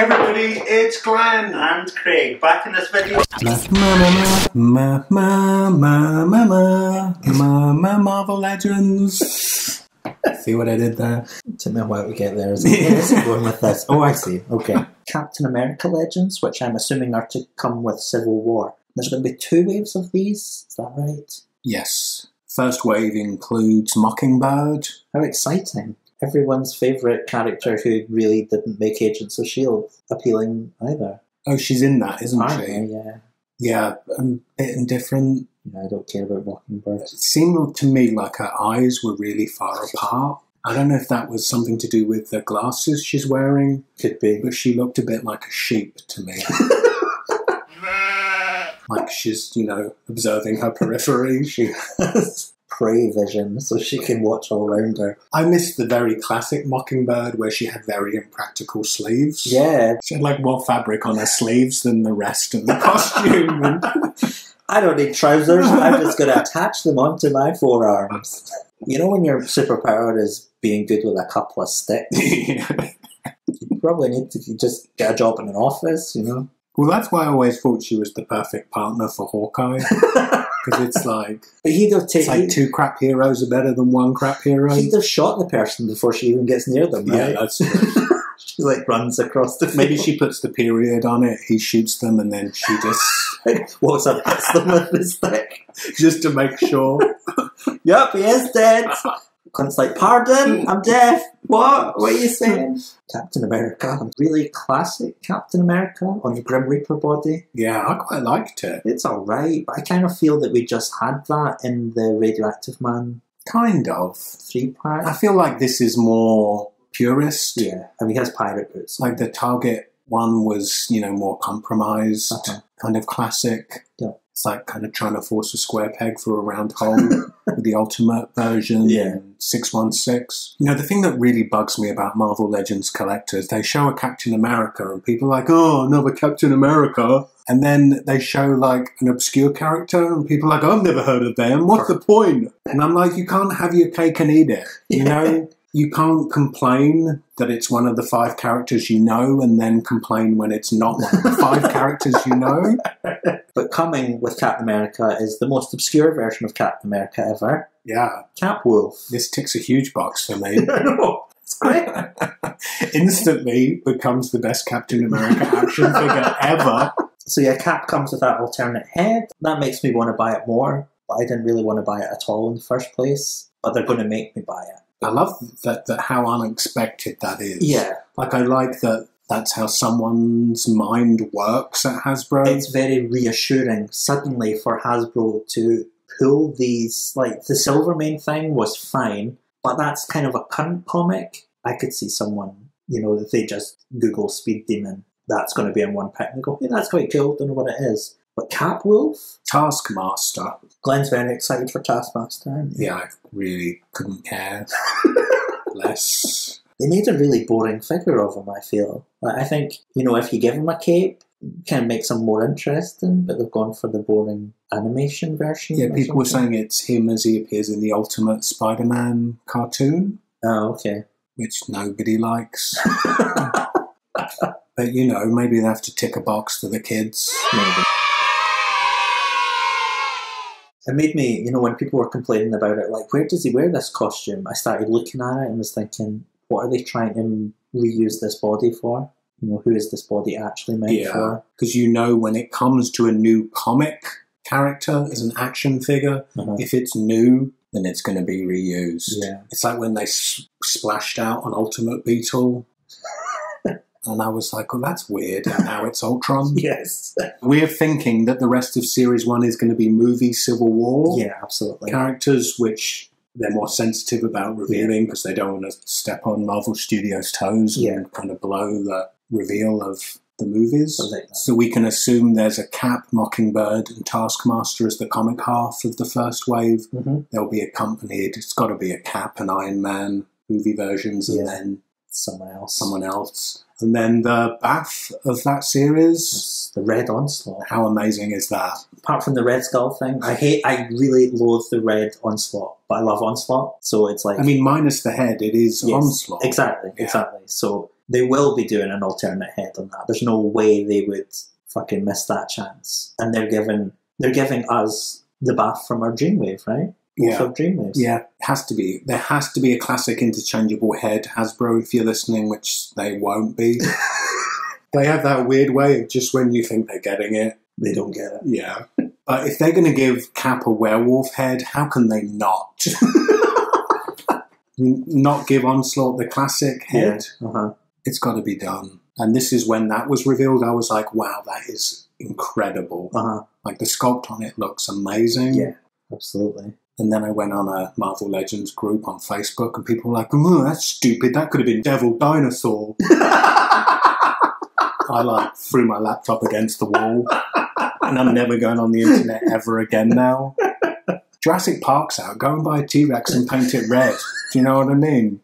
everybody, it's Glenn and Craig back in this video. Marvel Legends. See what I did there? It took me a while to get there. Where's it going with this? Oh, I see. Okay. Captain America Legends, which I'm assuming are to come with Civil War. There's going to be 2 waves of these. Is that right? Yes. First wave includes Mockingbird. How exciting. Everyone's favourite character who really didn't make Agents of S.H.I.E.L.D. appealing either. Oh, she's in that, isn't she? Yeah. Yeah, a bit indifferent. Yeah, I don't care about Mockingbird. It seemed to me like her eyes were really far apart. I don't know if that was something to do with the glasses she's wearing. Could be. But she looked a bit like a sheep to me. Like she's, observing her periphery. She has prey vision, so she can watch all around her. I missed the very classic Mockingbird where she had very impractical sleeves. Yeah. She had like more fabric on her sleeves than the rest of the costume. I don't need trousers, I'm just going to attach them onto my forearms. You know when your superpower is being good with a couple of sticks? Yeah. You probably need to just get a job in an office, Well, that's why I always thought she was the perfect partner for Hawkeye. Because it's like, but he'd have taken, 2 crap heroes are better than 1 crap hero. He'd have shot the person before she even gets near them, right? Yeah, that's true. She runs across the field. Maybe she puts the period on it, he shoots them, and then she just walks up, hits them with the stick. Just to make sure. Yep, he is dead. Clint's like, pardon, I'm deaf. What are you saying? Captain America, really classic Captain America on the Grim Reaper body. Yeah, I quite liked it. It's alright, but I kind of feel that we just had that in the Radioactive Man. Kind of. 3-pack. I feel like this is more purist. Yeah, and he has pirate boots. Like the Target one was, more compromised, kind of classic. Yeah. It's like kind of trying to force a square peg through a round hole with the Ultimate version. Yeah. 616. The thing that really bugs me about Marvel Legends collectors, they show a Captain America and people are like, oh, another Captain America. And then they show like an obscure character and people are like, I've never heard of them. What's the point? And I'm like, you can't have your cake and eat it. You can't complain that it's one of the 5 characters you know and then complain when it's not one of the 5 characters you know. But coming with Captain America is the most obscure version of Captain America ever. Yeah. Cap Wolf. This ticks a huge box for me. I know. It's great. Instantly becomes the best Captain America action figure ever. So yeah, Cap comes with that alternate head. That makes me want to buy it more. But I didn't really want to buy it at all in the first place. But they're going to make me buy it. I love that how unexpected that is. Yeah. Like, I like that that's how someone's mind works at Hasbro. It's very reassuring, suddenly, for Hasbro to pull these, like, the Silvermane thing was fine, but that's kind of a current comic. I could see someone, if they just Google Speed Demon, that's going to be in one pick, and they go, yeah, that's quite cool, don't know what it is. But Cap Wolf? Taskmaster. Glenn's very excited for Taskmaster. Yeah, I really couldn't care less. They made a really boring figure of him, I feel. Like, I think, if you give him a cape, it kind of makes him more interesting, but they've gone for the boring animation version. Yeah, people were saying it's him as he appears in the Ultimate Spider-Man cartoon. Oh, okay. Which nobody likes. But, maybe they have to tick a box for the kids. Maybe. It made me, when people were complaining about it, like, where does he wear this costume? I started looking at it and was thinking, what are they trying to reuse this body for? Who is this body actually meant for? Because when it comes to a new comic character as an action figure, if it's new, then it's going to be reused. Yeah. It's like when they splashed out on Ultimate Beetle. And I was like, well, that's weird. And now it's Ultron. Yes. We're thinking that the rest of Series 1 is going to be movie Civil War. Yeah, absolutely. Characters which they're more sensitive about revealing because they don't want to step on Marvel Studios' toes and kind of blow the reveal of the movies. So we can assume there's a Cap, Mockingbird, and Taskmaster as the comic half of the first wave. They'll be accompanied. It's got to be a Cap and Iron Man movie versions and then someone else. And then the BAF of that series. The Red Onslaught. How amazing is that? Apart from the Red Skull thing, I really loathe the Red Onslaught, but I love Onslaught. So it's like... minus the head, it is Onslaught. Exactly. So They will be doing an alternate head on that. There's no way they would fucking miss that chance. And they're giving us the BAF from our Dreamwave, right? Yeah. From Dreamwaves. Yeah, it has to be. There has to be a classic interchangeable head, Hasbro, if you're listening, which they won't be. They have that weird way of just when you think they're getting it, They don't get it. yeah. But if they're going to give Cap a werewolf head, how can they not? Not give Onslaught the classic head? Yeah. Uh-huh. It's got to be done. And this is when that was revealed. I was like, wow, that is incredible. Uh-huh. Like, the sculpt on it looks amazing. Yeah, absolutely. And then I went on a Marvel Legends group on Facebook, and people were like, oh, that's stupid. That could have been Devil Dinosaur. I threw my laptop against the wall, and I'm never going on the internet ever again now. Jurassic Park's out. Go and buy a T-Rex and paint it red. Do you know what I mean?